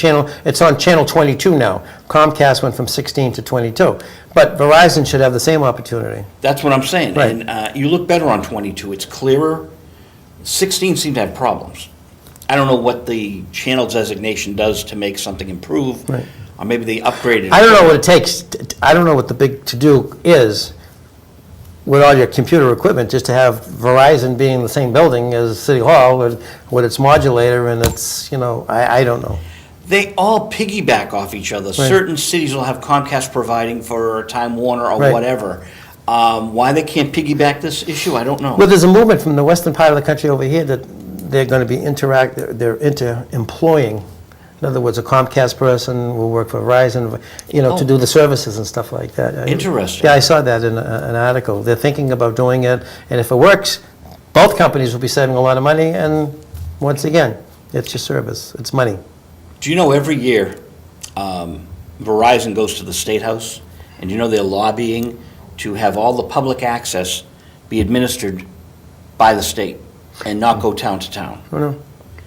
it's on channel 22 now. Comcast went from 16 to 22. But Verizon should have the same opportunity. That's what I'm saying. Right. And you look better on 22. It's clearer. 16 seemed to have problems. I don't know what the channel designation does to make something improve. Right. Or maybe they upgraded it. I don't know what it takes. I don't know what the big to-do is with all your computer equipment, just to have Verizon being in the same building as City Hall with its modulator and its, I don't know. They all piggyback off each other. Certain cities will have Comcast providing for Time Warner or Right. whatever. Why they can't piggyback this issue, I don't know. Well, there's a movement from the western part of the country over here that they're going to be they're inter-employing. In other words, a Comcast person will work for Verizon, to do the services and stuff like that. Interesting. Yeah, I saw that in an article. They're thinking about doing it, and if it works, both companies will be saving a lot of money, and once again, it's your service, it's money. Do you know every year Verizon goes to the State House, and they're lobbying to have all the public access be administered by the state and not go town to town? Oh, no.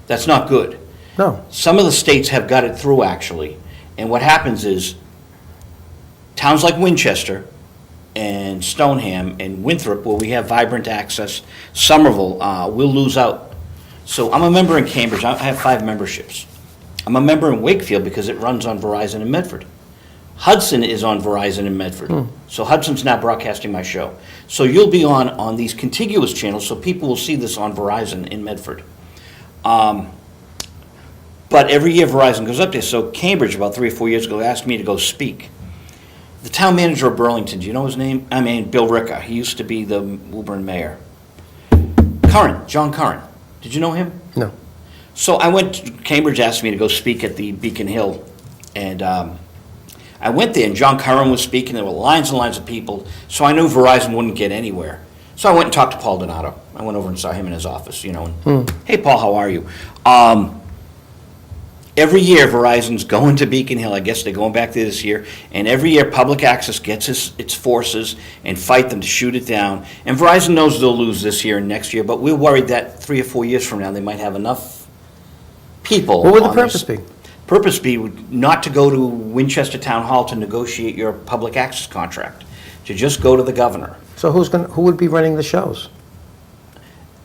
That's not good. No. Some of the states have got it through, actually, and what happens is towns like Winchester and Stoneham and Winthrop, where we have vibrant access, Somerville, will lose out. So I'm a member in Cambridge. I have 5 memberships. I'm a member in Wakefield because it runs on Verizon in Medford. Hudson is on Verizon in Medford. So Hudson's now broadcasting my show. So you'll be on these contiguous channels, so people will see this on Verizon in Medford. But every year Verizon goes up there. So Cambridge, about 3 or 4 years ago, asked me to go speak. The town manager of Burlington, do you know his name? Bill Ricca. He used to be the Woburn mayor. John Curran. Did you know him? No. So I went, Cambridge asked me to go speak at the Beacon Hill, and I went there, and John Curran was speaking. There were lines and lines of people, so I knew Verizon wouldn't get anywhere. So I went and talked to Paul Donato. I went over and saw him in his office, and, hey, Paul, how are you? Every year, Verizon's going to Beacon Hill. I guess they're going back there this year. And every year, public access gets its forces and fight them to shoot it down. And Verizon knows they'll lose this year and next year, but we're worried that 3 or 4 years from now, they might have enough people. What would the on purpose this. be? Purpose be not to go to Winchester Town Hall to negotiate your public access contract, to just go to the governor. So who would be running the shows?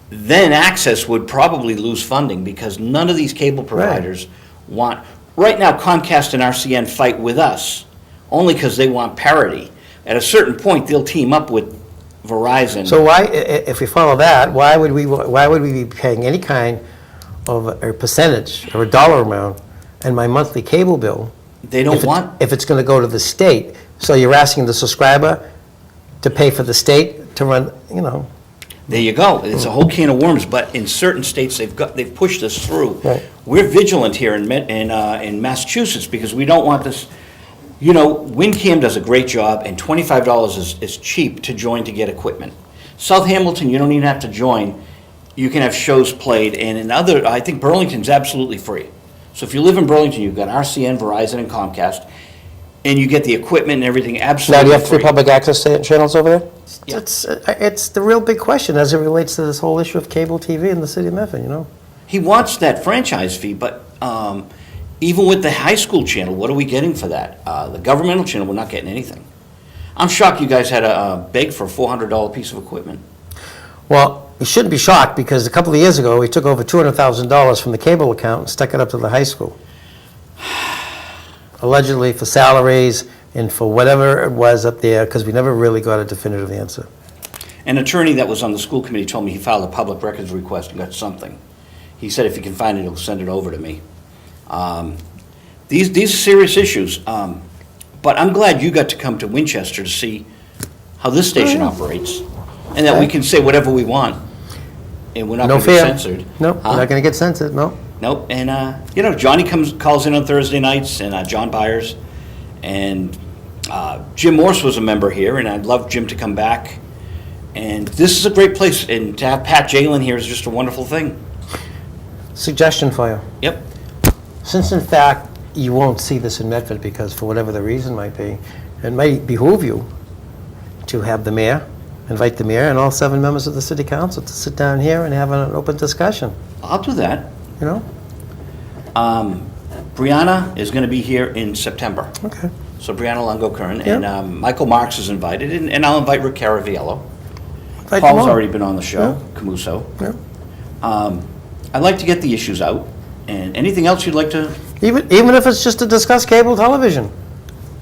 Then Access would probably lose funding because none of these cable providers want. Right now, Comcast and RCN fight with us only because they want parity. At a certain point, they'll team up with Verizon. So why, if we follow that, why would we be paying any kind of a percentage or a dollar amount in my monthly cable bill? They don't want. If it's going to go to the state. So you're asking the subscriber to pay for the state to run, There you go. It's a whole can of worms. But in certain states, they've pushed this through. Right. We're vigilant here in Massachusetts because we don't want this. WinCAM does a great job, and $25 is cheap to join to get equipment. South Hamilton, you don't even have to join. You can have shows played, and I think Burlington's absolutely free. So if you live in Burlington, you've got RCN, Verizon, and Comcast, and you get the equipment and everything absolutely Now, do you have free. 3 public access channels over there? Yeah. It's the real big question as it relates to this whole issue of cable TV in the city of Medford, He wants that franchise fee, but even with the high school channel, what are we getting for that? The governmental channel, we're not getting anything. I'm shocked you guys had to beg for a $400 piece of equipment. Well, you shouldn't be shocked because a couple of years ago, we took over $200,000 from the cable account and stuck it up to the high school. Allegedly for salaries and for whatever it was up there, because we never really got a definitive answer. An attorney that was on the school committee told me he filed a public records request and got something. He said if he can find it, he'll send it over to me. These are serious issues, but I'm glad you got to come to Winchester to see how this station operates, and that we can say whatever we want, and we're not No going to be fear. censored. Nope, we're not going to get censored, no. Nope, and Johnny calls in on Thursday nights, and John Byers, and Jim Morse was a member here, and I'd love Jim to come back. And this is a great place, and to have Pat Jalen here is just a wonderful thing. Suggestion for you. Yep. Since in fact you won't see this in Medford because for whatever the reason might be, it might behoove you to have the mayor, invite the mayor and all 7 members of the city council to sit down here and have an open discussion, I'll do that. Brianna is going to be here in September. Okay. So Brianna Longo-Kern, Yeah. and Michael Marks is invited, and I'll invite Rick Caraviello. Invite them Paul's all. already been on the show, Camuso. Yeah. I'd like to get the issues out, and anything else you'd like to? Even if it's just to discuss cable television.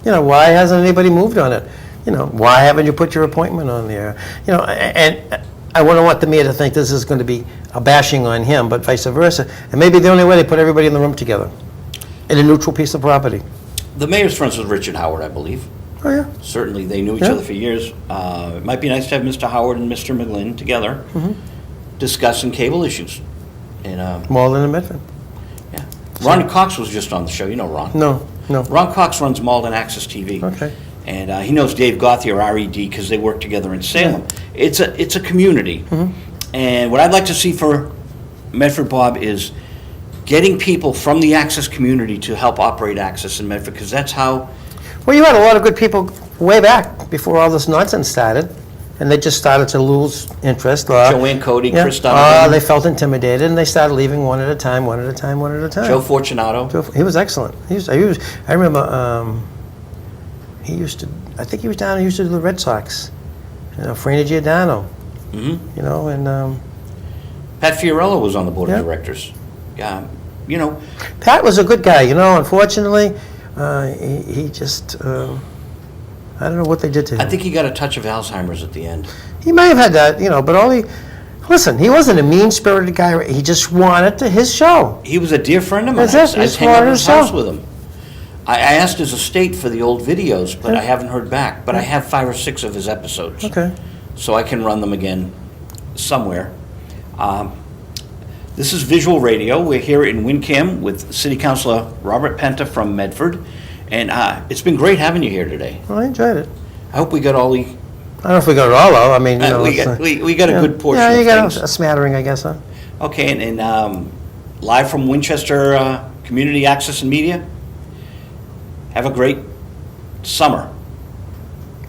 Why hasn't anybody moved on it? why haven't you put your appointment on there? And I wouldn't want the mayor to think this is going to be a bashing on him, but vice versa. And maybe the only way they put everybody in the room together, in a neutral piece of property. The mayor's friends with Richard Howard, I believe. Oh, yeah. Certainly, they knew each Yeah. other for years. It might be nice to have Mr. Howard and Mr. McGlynn together discussing cable issues. And, Malden and Medford. yeah. Ron Cox was just on the show. You know Ron. No. Ron Cox runs Malden Access TV. Okay. And he knows Dave Gauthier, RED, because they work together in Salem. It's a community. And what I'd like to see for Medford, Bob, is getting people from the Access community to help operate Access in Medford, because that's how... Well, you had a lot of good people way back before all this nonsense started, and they just started to lose interest. Joanne Cody, Yeah. Chris Donovan, They felt intimidated, and they started leaving one at a time. Joe Fortunato. He was excellent. I remember, he used to do the Red Sox. Franny Giordano. And Pat Fiorello was on the board Yeah. of directors. Pat was a good guy. Unfortunately, he just, I don't know what they did to him. I think he got a touch of Alzheimer's at the end. He may have had that, but listen, he wasn't a mean-spirited guy. He just wanted his show. He was a dear friend of mine. That's it. I He's hang out at wanted his his house show. with him. I asked his estate for the old videos, but I haven't heard back. But I have 5 or 6 of his episodes. Okay. So I can run them again somewhere. This is Visual Radio. We're here in WinCAM with City Councilor Robert Penta from Medford. And it's been great having you here today. Well, I enjoyed it. I hope we got all the... I don't know if we got it all out. I mean, we got a good portion Yeah, of you got things. a smattering, I guess, huh? Okay, and live from Winchester Community Access and Media, have a great summer.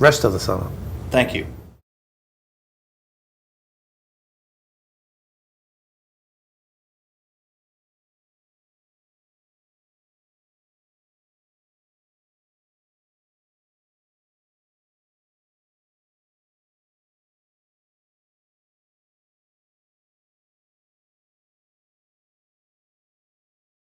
Rest of the summer. Thank you.